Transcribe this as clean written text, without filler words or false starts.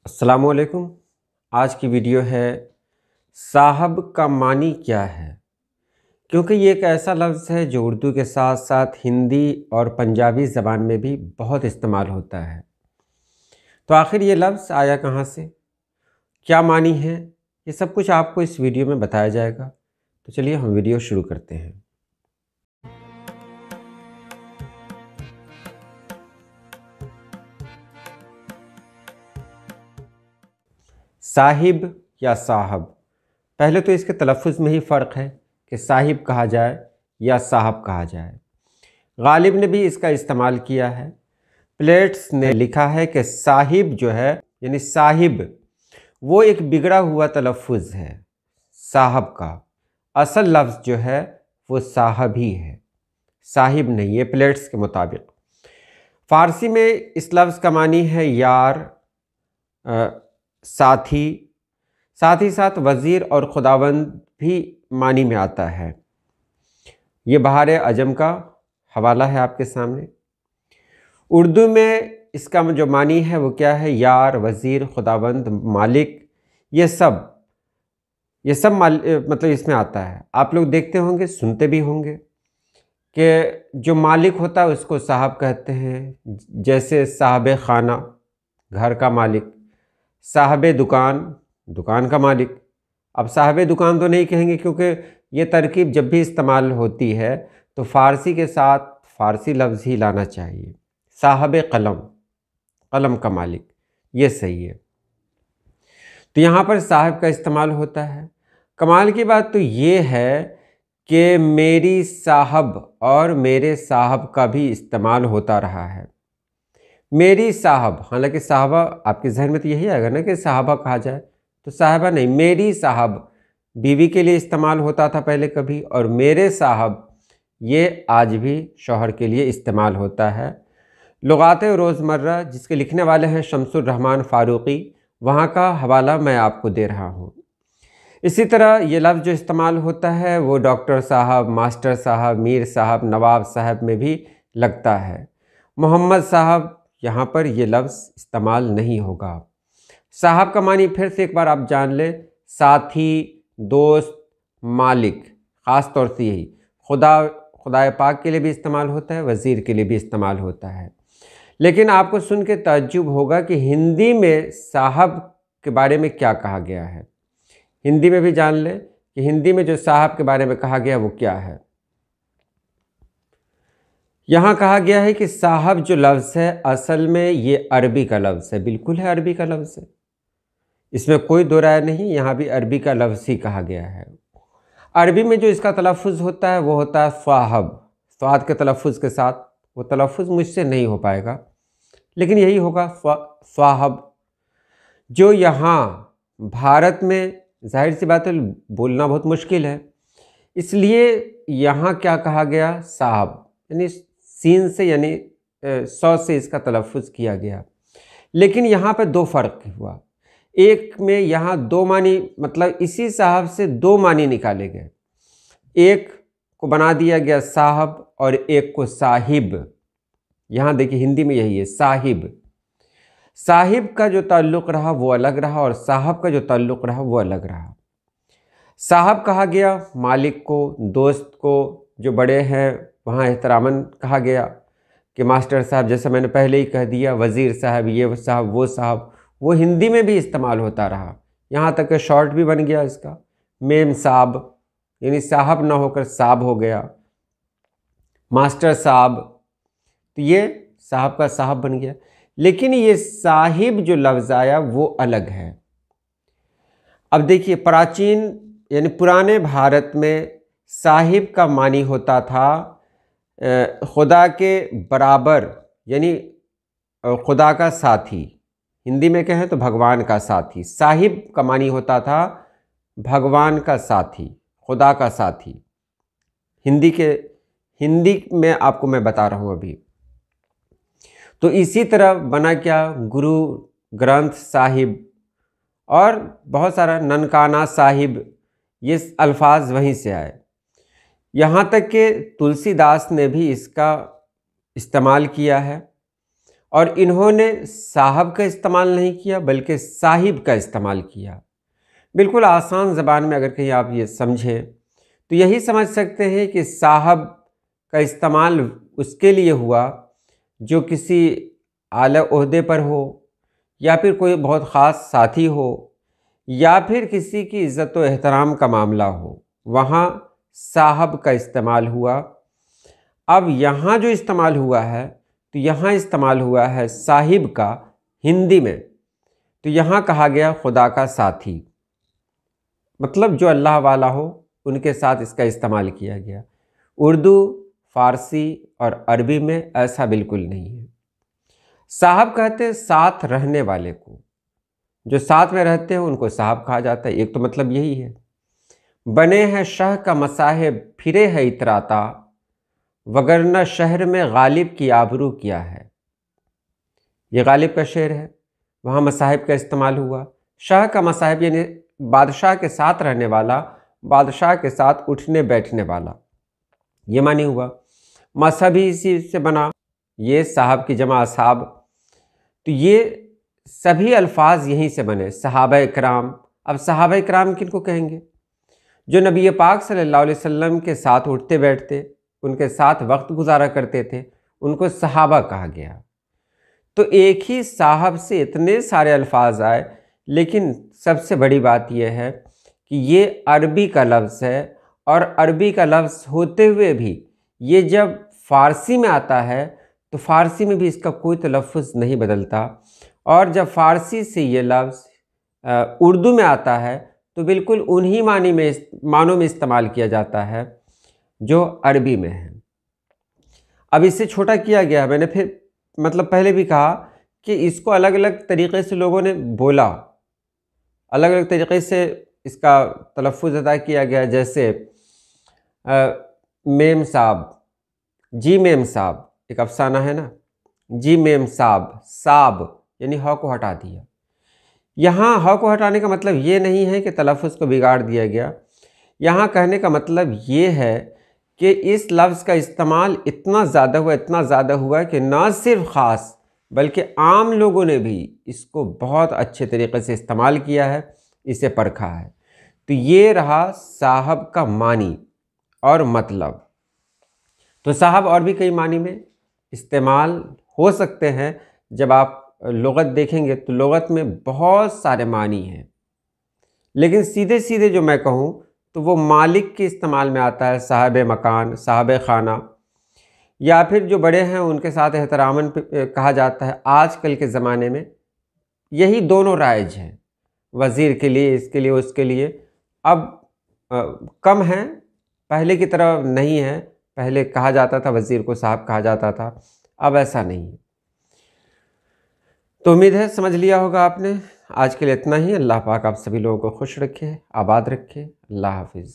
अस्सलामुअलैकुम। आज की वीडियो है साहब का मानी क्या है, क्योंकि ये एक ऐसा लफ्ज़ है जो उर्दू के साथ साथ हिंदी और पंजाबी ज़बान में भी बहुत इस्तेमाल होता है। तो आखिर ये लफ्ज़ आया कहाँ से, क्या मानी है, ये सब कुछ आपको इस वीडियो में बताया जाएगा। तो चलिए हम वीडियो शुरू करते हैं। साहिब या साहब, पहले तो इसके तलफ़ुज़ में ही फ़र्क है कि साहिब कहा जाए या साहब कहा जाए। गालिब ने भी इसका इस्तेमाल किया है। प्लेट्स ने लिखा है कि साहिब जो है यानी साहिब वो एक बिगड़ा हुआ तलफ़ुज़ है साहब का। असल लफ्ज़ जो है वो साहब ही है, साहिब नहीं है प्लेट्स के मुताबिक। फ़ारसी में इस लफ्ज़ का मानी है यार, साथी, साथ ही साथ वज़ीर और खुदावंद भी मानी में आता है। ये बहार अजम का हवाला है आपके सामने। उर्दू में इसका जो मानी है वो क्या है, यार, वज़ीर, खुदावंद, मालिक, ये सब मतलब इसमें आता है। आप लोग देखते होंगे, सुनते भी होंगे कि जो मालिक होता है उसको साहब कहते हैं। जैसे साहब खाना, घर का मालिक, साहब दुकान, दुकान का मालिक। अब साहब दुकान तो नहीं कहेंगे, क्योंकि ये तरकीब जब भी इस्तेमाल होती है तो फ़ारसी के साथ फ़ारसी लफ्ज़ ही लाना चाहिए। साहब कलम, कलम का मालिक, ये सही है। तो यहाँ पर साहब का इस्तेमाल होता है। कमाल की बात तो ये है कि मेरी साहब और मेरे साहब का भी इस्तेमाल होता रहा है। मेरी साहब, हालांकि साहबा आपके जहन में तो यही आएगा ना कि साहबा कहा जाए, तो साहबा नहीं, मेरी साहब बीवी के लिए इस्तेमाल होता था पहले कभी, और मेरे साहब ये आज भी शौहर के लिए इस्तेमाल होता है। लुगात रोज़मर्रा जिसके लिखने वाले हैं शमसुर रहमान फ़ारूक़ी, वहाँ का हवाला मैं आपको दे रहा हूँ। इसी तरह ये लफ्ज़ जो इस्तेमाल होता है वो डॉक्टर साहब, मास्टर साहब, मीर साहब, नवाब साहब में भी लगता है। मोहम्मद साहब, यहाँ पर ये लफ्ज़ इस्तेमाल नहीं होगा। साहब का मानी फिर से एक बार आप जान लें, साथी, दोस्त, मालिक, ख़ास तौर से यही खुदाए पाक के लिए भी इस्तेमाल होता है, वज़ीर के लिए भी इस्तेमाल होता है। लेकिन आपको सुन के ताज्जुब होगा कि हिंदी में साहब के बारे में क्या कहा गया है। हिंदी में भी जान लें कि हिंदी में जो साहब के बारे में कहा गया वो क्या है। यहाँ कहा गया है कि साहब जो लफ्ज़ है असल में ये अरबी का लफ्ज़ है, बिल्कुल है अरबी का लफ्ज़ है, इसमें कोई दो राय नहीं। यहाँ भी अरबी का लफ्ज़ ही कहा गया है। अरबी में जो इसका तलफ़ुज़ होता है वो होता है साहब, स्वाद के तलफ़ुज़ के साथ। वो तलफ़ुज़ मुझसे नहीं हो पाएगा, लेकिन यही होगा साहब। जो यहाँ भारत में जाहिर सी बात है बोलना बहुत मुश्किल है, इसलिए यहाँ क्या कहा गया, साहब, यानी सीन से यानी सौ से इसका तलफ़ुज़ किया गया। लेकिन यहाँ पर दो फ़र्क हुआ। एक में यहाँ दो मानी, मतलब इसी साहब से दो मानी निकाले गए। एक को बना दिया गया साहब और एक को साहिब। यहाँ देखिए हिंदी में यही है, साहिब। साहिब का जो ताल्लुक़ रहा वो अलग रहा और साहब का जो ताल्लुक़ रहा वो अलग रहा। साहब कहा गया मालिक को, दोस्त को, जो बड़े हैं वहाँ एहतरामन कहा गया कि मास्टर साहब, जैसा मैंने पहले ही कह दिया, वज़ीर साहब, ये साहब, वो साहब, वो हिंदी में भी इस्तेमाल होता रहा। यहाँ तक कि शॉर्ट भी बन गया इसका, मेम साहब, यानी साहब ना होकर साहब हो गया, मास्टर साहब, तो ये साहब का साहब बन गया। लेकिन ये साहिब जो लफ्ज़ आया वो अलग है। अब देखिए, प्राचीन यानी पुराने भारत में साहिब का मानी होता था खुदा के बराबर, यानी खुदा का साथी। हिंदी में कहें तो भगवान का साथी। साहिब का मानी होता था भगवान का साथी, खुदा का साथी। हिंदी में आपको मैं बता रहा हूँ अभी। तो इसी तरह बना क्या, गुरु ग्रंथ साहिब और बहुत सारा, ननकाना साहिब, ये अल्फाज वहीं से आए। यहाँ तक कि तुलसीदास ने भी इसका इस्तेमाल किया है और इन्होंने साहब का इस्तेमाल नहीं किया बल्कि साहिब का इस्तेमाल किया। बिल्कुल आसान ज़बान में अगर कहीं आप ये समझें तो यही समझ सकते हैं कि साहब का इस्तेमाल उसके लिए हुआ जो किसी आला ओहदे पर हो, या फिर कोई बहुत ख़ास साथी हो, या फिर किसी की इज़्ज़त व एहतराम का मामला हो, वहाँ साहब का इस्तेमाल हुआ। अब यहाँ जो इस्तेमाल हुआ है तो यहाँ इस्तेमाल हुआ है साहिब का हिंदी में, तो यहाँ कहा गया खुदा का साथी, मतलब जो अल्लाह वाला हो उनके साथ इसका इस्तेमाल किया गया। उर्दू, फ़ारसी और अरबी में ऐसा बिल्कुल नहीं है। साहब कहते हैं साथ रहने वाले को, जो साथ में रहते हैं उनको साहब कहा जाता है। एक तो मतलब यही है। बने हैं शह का मसाहिब फिरे है इतराता, वगरना शहर में गालिब की आबरू क्या है। ये गालिब का शेर है, वहाँ मसाहिब का इस्तेमाल हुआ। शाह का मसाहिब यानी बादशाह के साथ रहने वाला, बादशाह के साथ उठने बैठने वाला, ये मानी हुआ। मसहब ही इसी से बना, ये साहब की जमा असहाब, तो ये सभी अल्फाज यहीं से बने। सहाबा इकराम, अब सहाबा इकराम किनको कहेंगे? जो नबी पाक सल्लल्लाहु अलैहि वसल्लम के साथ उठते बैठते, उनके साथ वक्त गुजारा करते थे, उनको सहाबा कहा गया। तो एक ही साहब से इतने सारे अल्फाज आए, लेकिन सबसे बड़ी बात यह है कि ये अरबी का लफ्ज़ है, और अरबी का लफ्ज़ होते हुए भी ये जब फ़ारसी में आता है तो फ़ारसी में भी इसका कोई तलफ़्फ़ुज़ नहीं बदलता, और जब फ़ारसी से ये लफ्ज़ उर्दू में आता है तो बिल्कुल उन्हीं मानों में इस्तेमाल किया जाता है जो अरबी में है। अब इससे छोटा किया गया, मैंने फिर मतलब पहले भी कहा कि इसको अलग अलग तरीक़े से लोगों ने बोला, अलग अलग तरीक़े से इसका तलफ़्फ़ुज़ अदा किया गया। जैसे मेम साब, जी मेम साब, एक अफसाना है ना, जी मेम साब, साब यानी ह को हटा दिया। यहाँ ह को हटाने का मतलब ये नहीं है कि तलफ़्फ़ुज़ को बिगाड़ दिया गया। यहाँ कहने का मतलब ये है कि इस लफ्ज़ का इस्तेमाल इतना ज़्यादा हुआ कि ना सिर्फ ख़ास बल्कि आम लोगों ने भी इसको बहुत अच्छे तरीक़े से इस्तेमाल किया है, इसे परखा है। तो ये रहा साहब का मानी और मतलब। तो साहब और भी कई मानी में इस्तेमाल हो सकते हैं। जब आप लुग़त देखेंगे तो लुग़त में बहुत सारे मानी हैं, लेकिन सीधे सीधे जो मैं कहूँ तो वो मालिक के इस्तेमाल में आता है, साहब मकान, साहब खाना, या फिर जो बड़े हैं उनके साथ एहतरामन कहा जाता है। आजकल के ज़माने में यही दोनों राइज हैं, वज़ीर के लिए, इसके लिए, उसके लिए। अब कम हैं, पहले की तरह नहीं है। पहले कहा जाता था वज़ीर को साहब कहा जाता था, अब ऐसा नहीं है। तो उम्मीद है समझ लिया होगा आपने। आज के लिए इतना ही। अल्लाह पाक आप सभी लोगों को खुश रखे, आबाद रखे। अल्लाह हाफिज़।